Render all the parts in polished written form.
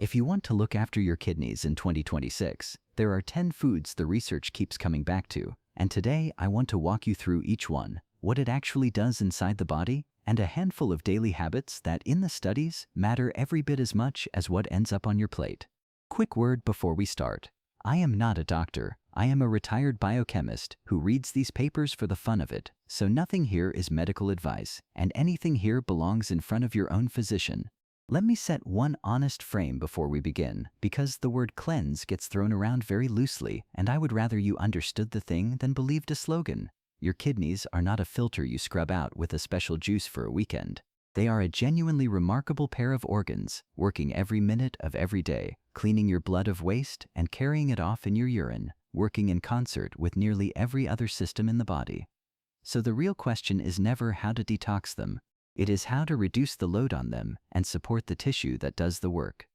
If you want to look after your kidneys in 2026, there are 10 foods the research keeps coming back to, and today I want to walk you through each one, what it actually does inside the body, and a handful of daily habits that, in the studies, matter every bit as much as what ends up on your plate. Quick word before we start. I am not a doctor. I am a retired biochemist who reads these papers for the fun of it, so nothing here is medical advice, and anything here belongs in front of your own physician. Let me set one honest frame before we begin, because the word cleanse gets thrown around very loosely, and I would rather you understood the thing than believed a slogan. Your kidneys are not a filter you scrub out with a special juice for a weekend. They are a genuinely remarkable pair of organs, working every minute of every day, cleaning your blood of waste and carrying it off in your urine, working in concert with nearly every other system in the body. So the real question is never how to detox them. It is how to reduce the load on them and support the tissue that does the work.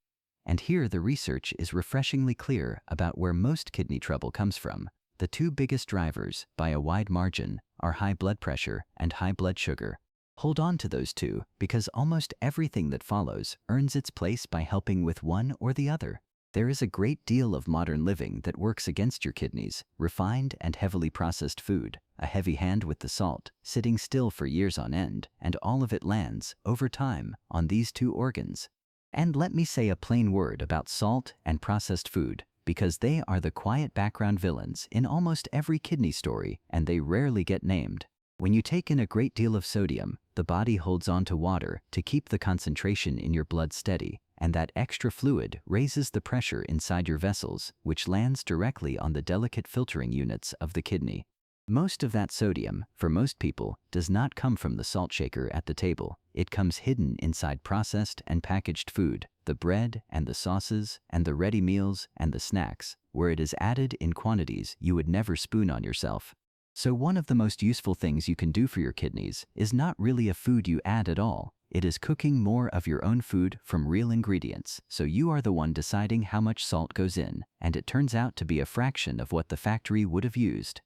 And here the research is refreshingly clear about where most kidney trouble comes from. The two biggest drivers, by a wide margin, are high blood pressure and high blood sugar. Hold on to those two, because almost everything that follows earns its place by helping with one or the other. There is a great deal of modern living that works against your kidneys: refined and heavily processed food, a heavy hand with the salt, sitting still for years on end, and all of it lands, over time, on these two organs. And let me say a plain word about salt and processed food, because they are the quiet background villains in almost every kidney story, and they rarely get named. When you take in a great deal of sodium, the body holds on to water to keep the concentration in your blood steady, and that extra fluid raises the pressure inside your vessels, which lands directly on the delicate filtering units of the kidney. Most of that sodium, for most people, does not come from the salt shaker at the table. It comes hidden inside processed and packaged food, the bread and the sauces and the ready meals and the snacks, where it is added in quantities you would never spoon on yourself. So one of the most useful things you can do for your kidneys is not really a food you add at all. It is cooking more of your own food from real ingredients, so you are the one deciding how much salt goes in, and it turns out to be a fraction of what the factory would have used.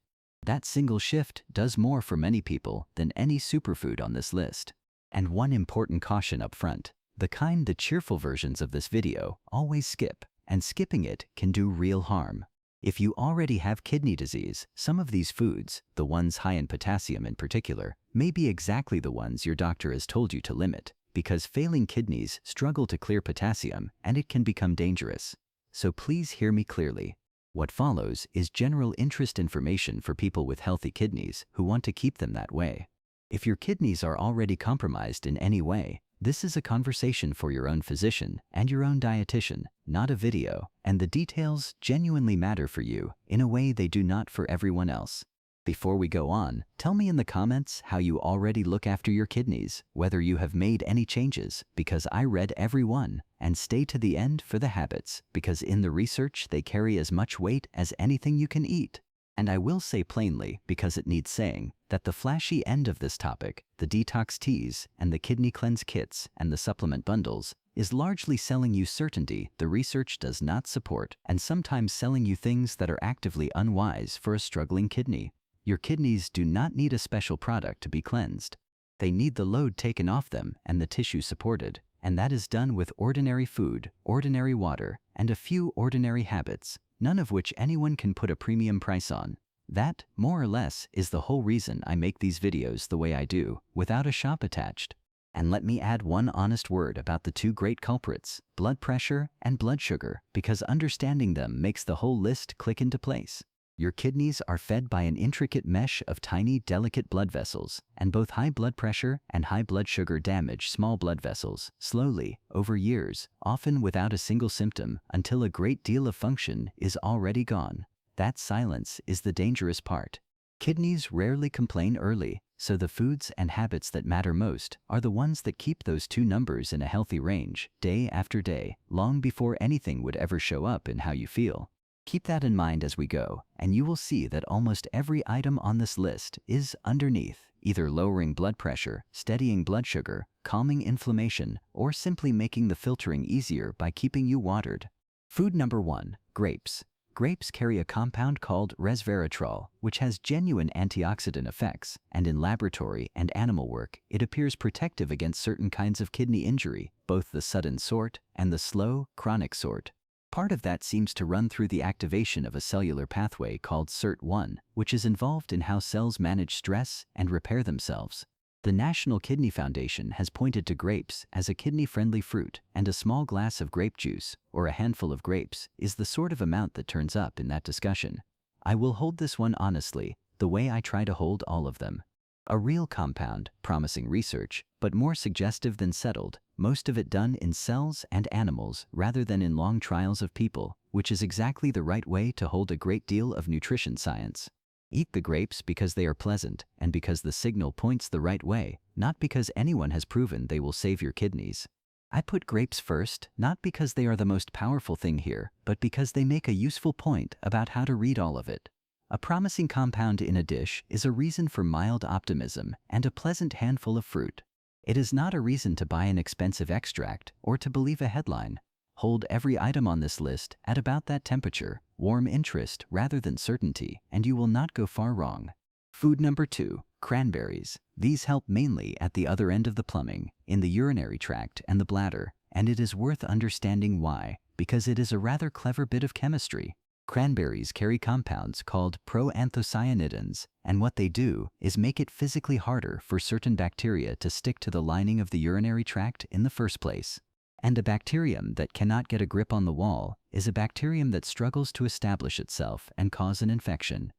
That single shift does more for many people than any superfood on this list. And one important caution up front, the kind the cheerful versions of this video always skip, and skipping it can do real harm. If you already have kidney disease, some of these foods, the ones high in potassium in particular, may be exactly the ones your doctor has told you to limit, because failing kidneys struggle to clear potassium and it can become dangerous. So please hear me clearly. What follows is general interest information for people with healthy kidneys who want to keep them that way. If your kidneys are already compromised in any way, this is a conversation for your own physician and your own dietitian, not a video, and the details genuinely matter for you in a way they do not for everyone else. Before we go on, tell me in the comments how you already look after your kidneys, whether you have made any changes, because I read every one, and stay to the end for the habits, because in the research they carry as much weight as anything you can eat. And I will say plainly, because it needs saying, that the flashy end of this topic, the detox teas and the kidney cleanse kits and the supplement bundles, is largely selling you certainty the research does not support, and sometimes selling you things that are actively unwise for a struggling kidney. Your kidneys do not need a special product to be cleansed. They need the load taken off them and the tissue supported, and that is done with ordinary food, ordinary water, and a few ordinary habits, none of which anyone can put a premium price on. That, more or less, is the whole reason I make these videos the way I do, without a shop attached. And let me add one honest word about the two great culprits, blood pressure and blood sugar, because understanding them makes the whole list click into place. Your kidneys are fed by an intricate mesh of tiny, delicate blood vessels, and both high blood pressure and high blood sugar damage small blood vessels, slowly, over years, often without a single symptom, until a great deal of function is already gone. That silence is the dangerous part. Kidneys rarely complain early, so the foods and habits that matter most are the ones that keep those two numbers in a healthy range, day after day, long before anything would ever show up in how you feel. Keep that in mind as we go, and you will see that almost every item on this list is underneath, either lowering blood pressure, steadying blood sugar, calming inflammation, or simply making the filtering easier by keeping you watered. Food number 1, grapes. Grapes carry a compound called resveratrol, which has genuine antioxidant effects, and in laboratory and animal work, it appears protective against certain kinds of kidney injury, both the sudden sort and the slow, chronic sort. Part of that seems to run through the activation of a cellular pathway called SIRT1, which is involved in how cells manage stress and repair themselves. The National Kidney Foundation has pointed to grapes as a kidney-friendly fruit, and a small glass of grape juice, or a handful of grapes, is the sort of amount that turns up in that discussion. I will hold this one honestly, the way I try to hold all of them. A real compound, promising research, but more suggestive than settled, most of it done in cells and animals rather than in long trials of people, which is exactly the right way to hold a great deal of nutrition science. Eat the grapes because they are pleasant and because the signal points the right way, not because anyone has proven they will save your kidneys. I put grapes first, not because they are the most powerful thing here, but because they make a useful point about how to read all of it. A promising compound in a dish is a reason for mild optimism and a pleasant handful of fruit. It is not a reason to buy an expensive extract or to believe a headline. Hold every item on this list at about that temperature, warm interest rather than certainty, and you will not go far wrong. Food number 2, cranberries. These help mainly at the other end of the plumbing, in the urinary tract and the bladder, and it is worth understanding why, because it is a rather clever bit of chemistry. Cranberries carry compounds called proanthocyanidins, and what they do is make it physically harder for certain bacteria to stick to the lining of the urinary tract in the first place. And a bacterium that cannot get a grip on the wall is a bacterium that struggles to establish itself and cause an infection.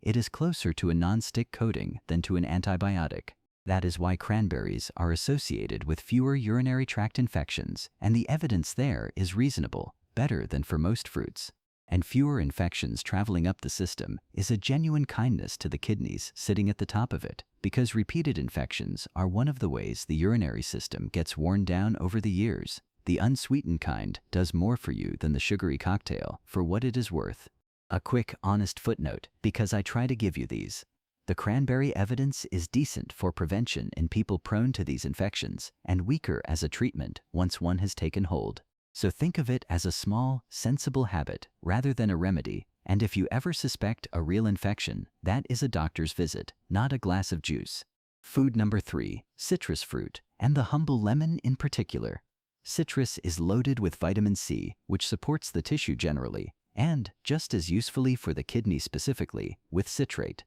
It is closer to a non-stick coating than to an antibiotic. That is why cranberries are associated with fewer urinary tract infections, and the evidence there is reasonable, better than for most fruits. And fewer infections traveling up the system is a genuine kindness to the kidneys sitting at the top of it, because repeated infections are one of the ways the urinary system gets worn down over the years. The unsweetened kind does more for you than the sugary cocktail, for what it is worth. A quick, honest footnote, because I try to give you these. The cranberry evidence is decent for prevention in people prone to these infections, and weaker as a treatment once one has taken hold. So think of it as a small, sensible habit rather than a remedy, and if you ever suspect a real infection, that is a doctor's visit, not a glass of juice. Food number 3, citrus fruit, and the humble lemon in particular. Citrus is loaded with vitamin C, which supports the tissue generally, and, just as usefully for the kidney specifically, with citrate.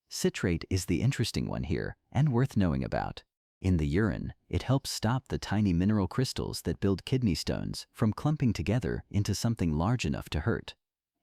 Citrate is the interesting one here, and worth knowing about. In the urine, it helps stop the tiny mineral crystals that build kidney stones from clumping together into something large enough to hurt.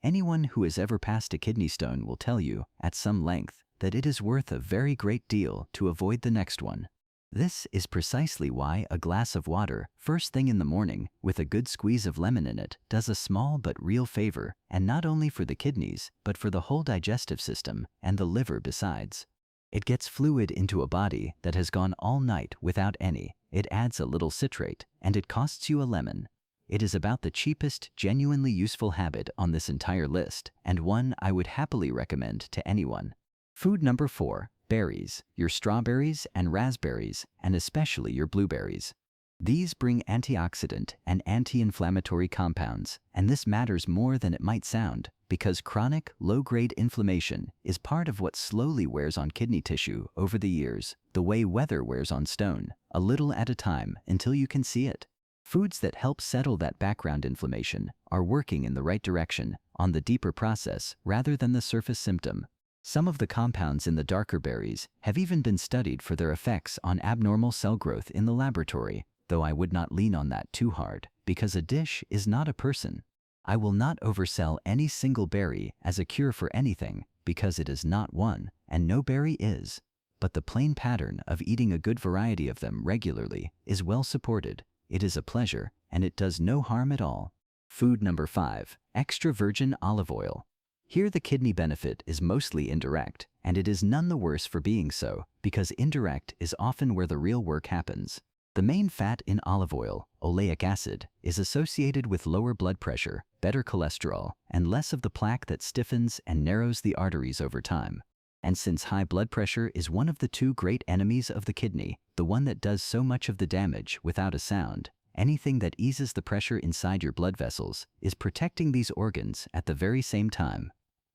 Anyone who has ever passed a kidney stone will tell you, at some length, that it is worth a very great deal to avoid the next one. This is precisely why a glass of water, first thing in the morning, with a good squeeze of lemon in it, does a small but real favor, and not only for the kidneys, but for the whole digestive system and the liver besides. It gets fluid into a body that has gone all night without any. It adds a little citrate, and it costs you a lemon. It is about the cheapest, genuinely useful habit on this entire list, and one I would happily recommend to anyone. Food number 4, berries, your strawberries and raspberries, and especially your blueberries. These bring antioxidant and anti-inflammatory compounds, and this matters more than it might sound, because chronic, low-grade inflammation is part of what slowly wears on kidney tissue over the years, the way weather wears on stone, a little at a time until you can see it. Foods that help settle that background inflammation are working in the right direction, on the deeper process rather than the surface symptom. Some of the compounds in the darker berries have even been studied for their effects on abnormal cell growth in the laboratory, though I would not lean on that too hard, because a dish is not a person. I will not oversell any single berry as a cure for anything, because it is not one, and no berry is. But the plain pattern of eating a good variety of them regularly is well supported. It is a pleasure, and it does no harm at all. Food number 5, extra virgin olive oil. Here the kidney benefit is mostly indirect, and it is none the worse for being so, because indirect is often where the real work happens. The main fat in olive oil, oleic acid, is associated with lower blood pressure, better cholesterol, and less of the plaque that stiffens and narrows the arteries over time. And since high blood pressure is one of the two great enemies of the kidney, the one that does so much of the damage without a sound, Anything that eases the pressure inside your blood vessels is protecting these organs at the very same time.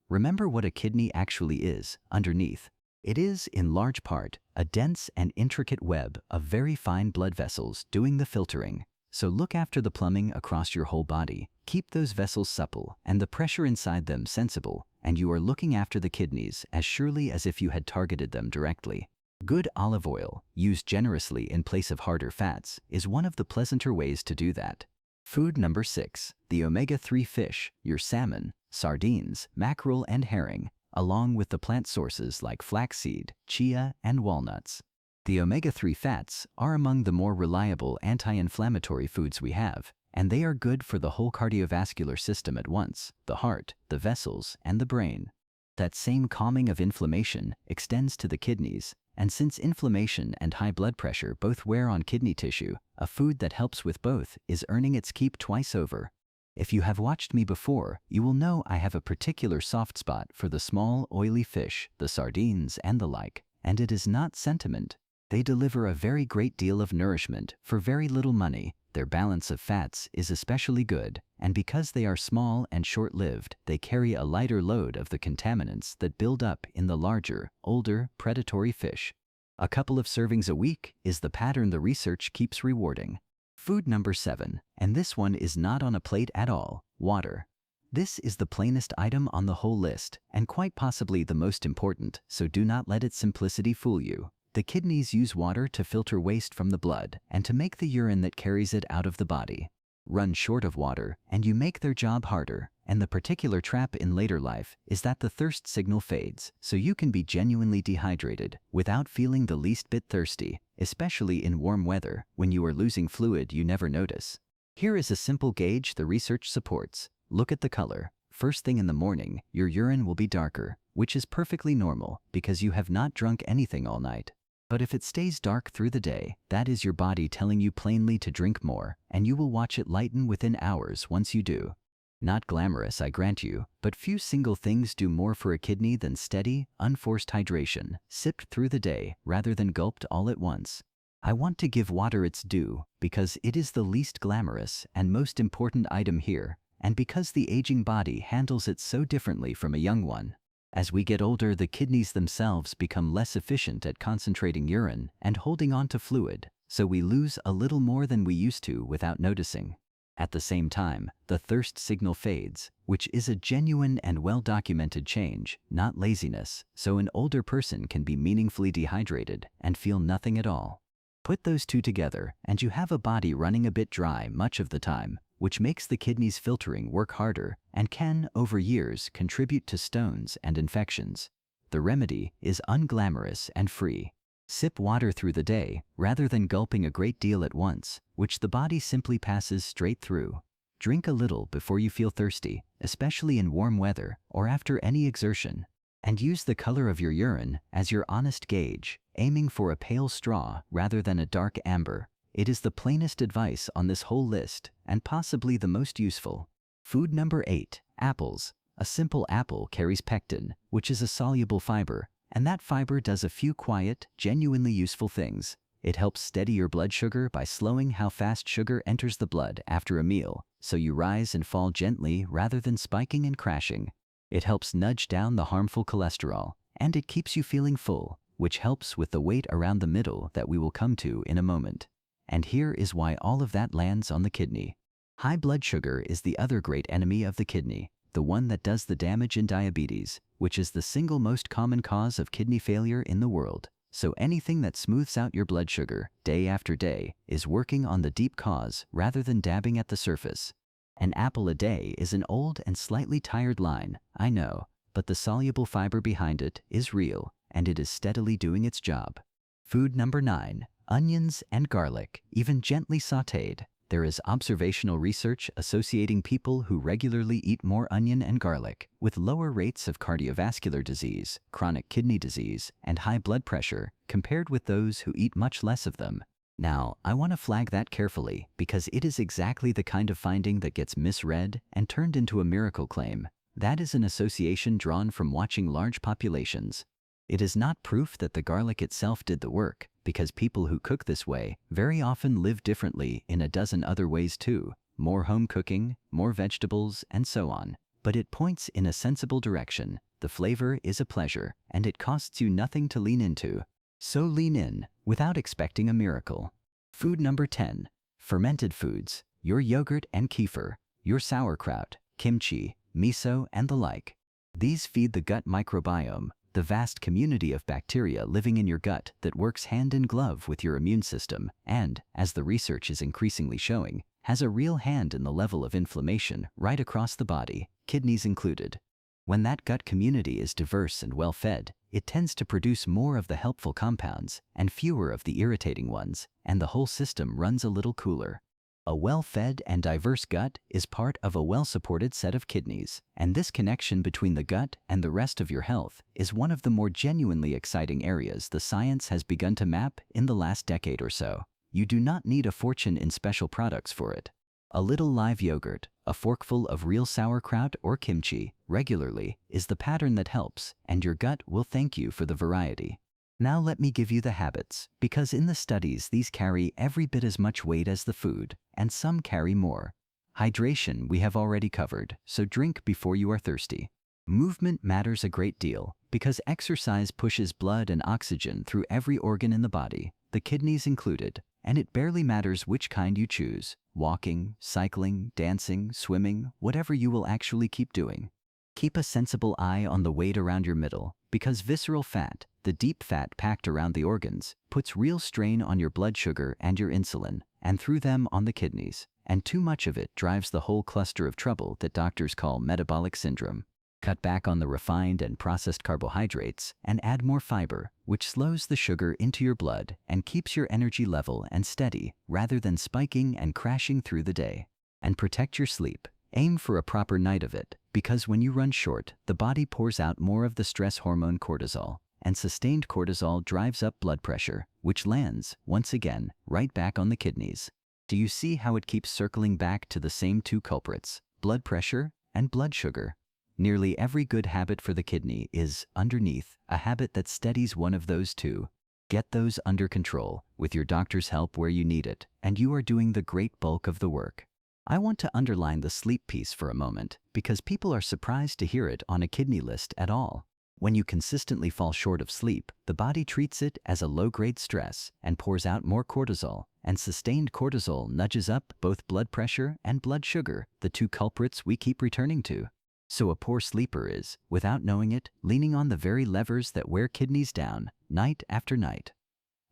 Remember what a kidney actually is underneath. It is, in large part, a dense and intricate web of very fine blood vessels doing the filtering. So look after the plumbing across your whole body. Keep those vessels supple and the pressure inside them sensible, and you are looking after the kidneys as surely as if you had targeted them directly. Good olive oil, used generously in place of harder fats, is one of the pleasanter ways to do that. Food number 6, the omega-3 fish, your salmon, sardines, mackerel, and herring, along with the plant sources like flaxseed, chia, and walnuts. The omega-3 fats are among the more reliable anti-inflammatory foods we have, and they are good for the whole cardiovascular system at once, the heart, the vessels, and the brain. That same calming of inflammation extends to the kidneys, and since inflammation and high blood pressure both wear on kidney tissue, a food that helps with both is earning its keep twice over. If you have watched me before, you will know I have a particular soft spot for the small, oily fish, the sardines, and the like, and it is not sentiment. They deliver a very great deal of nourishment for very little money. Their balance of fats is especially good, and because they are small and short-lived, they carry a lighter load of the contaminants that build up in the larger, older, predatory fish. A couple of servings a week is the pattern the research keeps rewarding. Food number 7, and this one is not on a plate at all, water. This is the plainest item on the whole list, and quite possibly the most important, so do not let its simplicity fool you. The kidneys use water to filter waste from the blood and to make the urine that carries it out of the body. Run short of water, and you make their job harder, and the particular trap in later life is that the thirst signal fades, so you can be genuinely dehydrated without feeling the least bit thirsty, especially in warm weather when you are losing fluid you never notice. Here is a simple gauge the research supports. Look at the color. First thing in the morning, your urine will be darker, which is perfectly normal because you have not drunk anything all night. But if it stays dark through the day, that is your body telling you plainly to drink more, and you will watch it lighten within hours once you do. Not glamorous, I grant you, but few single things do more for a kidney than steady, unforced hydration, sipped through the day rather than gulped all at once. I want to give water its due because it is the least glamorous and most important item here, and because the aging body handles it so differently from a young one. As we get older, the kidneys themselves become less efficient at concentrating urine and holding on to fluid, so we lose a little more than we used to without noticing. At the same time, the thirst signal fades, which is a genuine and well-documented change, not laziness, so an older person can be meaningfully dehydrated and feel nothing at all. Put those two together, and you have a body running a bit dry much of the time, which makes the kidneys filtering work harder and can, over years, contribute to stones and infections. The remedy is unglamorous and free. Sip water through the day, rather than gulping a great deal at once, which the body simply passes straight through. Drink a little before you feel thirsty, especially in warm weather or after any exertion. And use the color of your urine as your honest gauge, aiming for a pale straw rather than a dark amber. It is the plainest advice on this whole list, and possibly the most useful. Food number 8, apples. A simple apple carries pectin, which is a soluble fiber, and that fiber does a few quiet, genuinely useful things. It helps steady your blood sugar by slowing how fast sugar enters the blood after a meal, so you rise and fall gently rather than spiking and crashing. It helps nudge down the harmful cholesterol, and it keeps you feeling full, which helps with the weight around the middle that we will come to in a moment. And here is why all of that lands on the kidney. High blood sugar is the other great enemy of the kidney, the one that does the damage in diabetes, which is the single most common cause of kidney failure in the world. So anything that smooths out your blood sugar, day after day, is working on the deep cause rather than dabbing at the surface. An apple a day is an old and slightly tired line, I know, but the soluble fiber behind it is real, and it is steadily doing its job. Food number 9. Onions and garlic, even gently sautéed. There is observational research associating people who regularly eat more onion and garlic with lower rates of cardiovascular disease, chronic kidney disease, and high blood pressure compared with those who eat much less of them. Now, I want to flag that carefully because it is exactly the kind of finding that gets misread and turned into a miracle claim. That is an association drawn from watching large populations. It is not proof that the garlic itself did the work, because people who cook this way very often live differently in a dozen other ways too. More home cooking, more vegetables, and so on. But it points in a sensible direction. The flavor is a pleasure, and it costs you nothing to lean into. So lean in, without expecting a miracle. Food number 10. Fermented foods. Your yogurt and kefir, your sauerkraut, kimchi, miso, and the like. These feed the gut microbiome, the vast community of bacteria living in your gut that works hand in glove with your immune system and, as the research is increasingly showing, has a real hand in the level of inflammation right across the body, kidneys included. When that gut community is diverse and well-fed, it tends to produce more of the helpful compounds and fewer of the irritating ones, and the whole system runs a little cooler. A well-fed and diverse gut is part of a well-supported set of kidneys, and this connection between the gut and the rest of your health is one of the more genuinely exciting areas the science has begun to map in the last decade or so. You do not need a fortune in special products for it. A little live yogurt, a forkful of real sauerkraut or kimchi regularly is the pattern that helps, and your gut will thank you for the variety. Now let me give you the habits, because in the studies these carry every bit as much weight as the food, and some carry more. Hydration we have already covered, so drink before you are thirsty. Movement matters a great deal, because exercise pushes blood and oxygen through every organ in the body, the kidneys included, and it barely matters which kind you choose: walking, cycling, dancing, swimming, whatever you will actually keep doing. Keep a sensible eye on the weight around your middle, because visceral fat, the deep fat packed around the organs, puts real strain on your blood sugar and your insulin, and through them on the kidneys, and too much of it drives the whole cluster of trouble that doctors call metabolic syndrome. Cut back on the refined and processed carbohydrates and add more fiber, which slows the sugar into your blood and keeps your energy level and steady rather than spiking and crashing through the day. And protect your sleep. Aim for a proper night of it, because when you run short, the body pours out more of the stress hormone cortisol, and sustained cortisol drives up blood pressure, which lands, once again, right back on the kidneys. Do you see how it keeps circling back to the same two culprits, blood pressure and blood sugar? Nearly every good habit for the kidney is, underneath, a habit that steadies one of those two. Get those under control, with your doctor's help where you need it, and you are doing the great bulk of the work. I want to underline the sleep piece for a moment, because people are surprised to hear it on a kidney list at all. When you consistently fall short of sleep, the body treats it as a low-grade stress and pours out more cortisol, and sustained cortisol nudges up both blood pressure and blood sugar, the two culprits we keep returning to. So a poor sleeper is, without knowing it, leaning on the very levers that wear kidneys down, night after night.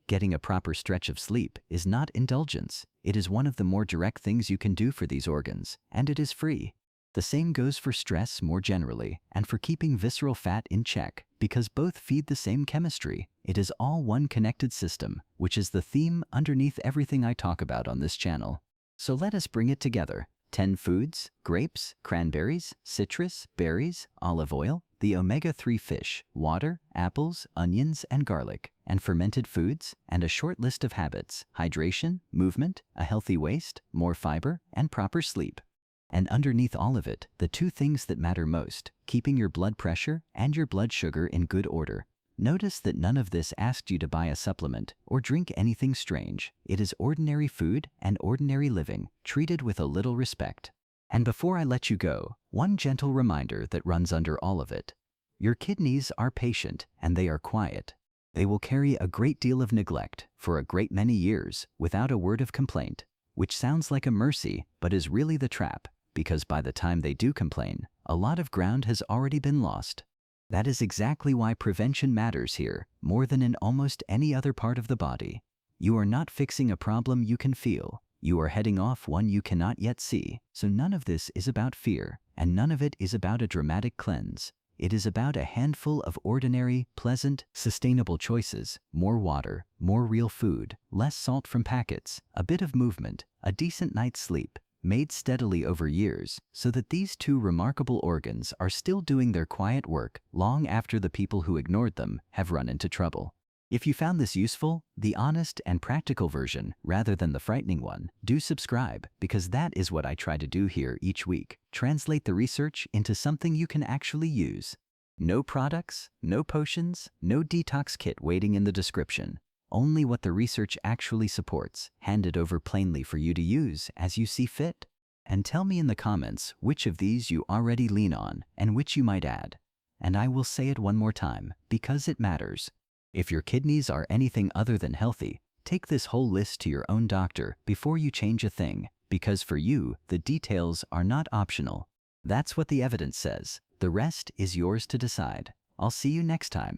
Getting a proper stretch of sleep is not indulgence. It is one of the more direct things you can do for these organs, and it is free. The same goes for stress more generally, and for keeping visceral fat in check, because both feed the same chemistry. It is all one connected system, which is the theme underneath everything I talk about on this channel. So let us bring it together. 10 foods: grapes, cranberries, citrus, berries, olive oil, the omega-3 fish, water, apples, onions, and garlic, and fermented foods, and a short list of habits: hydration, movement, a healthy waist, more fiber, and proper sleep. And underneath all of it, the two things that matter most: keeping your blood pressure and your blood sugar in good order. Notice that none of this asked you to buy a supplement or drink anything strange. It is ordinary food and ordinary living, treated with a little respect. And before I let you go, one gentle reminder that runs under all of it. Your kidneys are patient and they are quiet. They will carry a great deal of neglect for a great many years without a word of complaint, which sounds like a mercy but is really the trap, because by the time they do complain, a lot of ground has already been lost. That is exactly why prevention matters here, more than in almost any other part of the body. You are not fixing a problem you can feel. You are heading off one you cannot yet see. So none of this is about fear, and none of it is about a dramatic cleanse. It is about a handful of ordinary, pleasant, sustainable choices: more water, more real food, less salt from packets, a bit of movement, a decent night's sleep, made steadily over years, so that these two remarkable organs are still doing their quiet work long after the people who ignored them have run into trouble. If you found this useful, the honest and practical version rather than the frightening one, do subscribe, because that is what I try to do here each week: translate the research into something you can actually use. No products, no potions, no detox kit waiting in the description. only what the research actually supports, handed over plainly for you to use as you see fit. And tell me in the comments which of these you already lean on and which you might add. And I will say it one more time, because it matters. If your kidneys are anything other than healthy, take this whole list to your own doctor before you change a thing, because for you, the details are not optional. That's what the evidence says. The rest is yours to decide. I'll see you next time.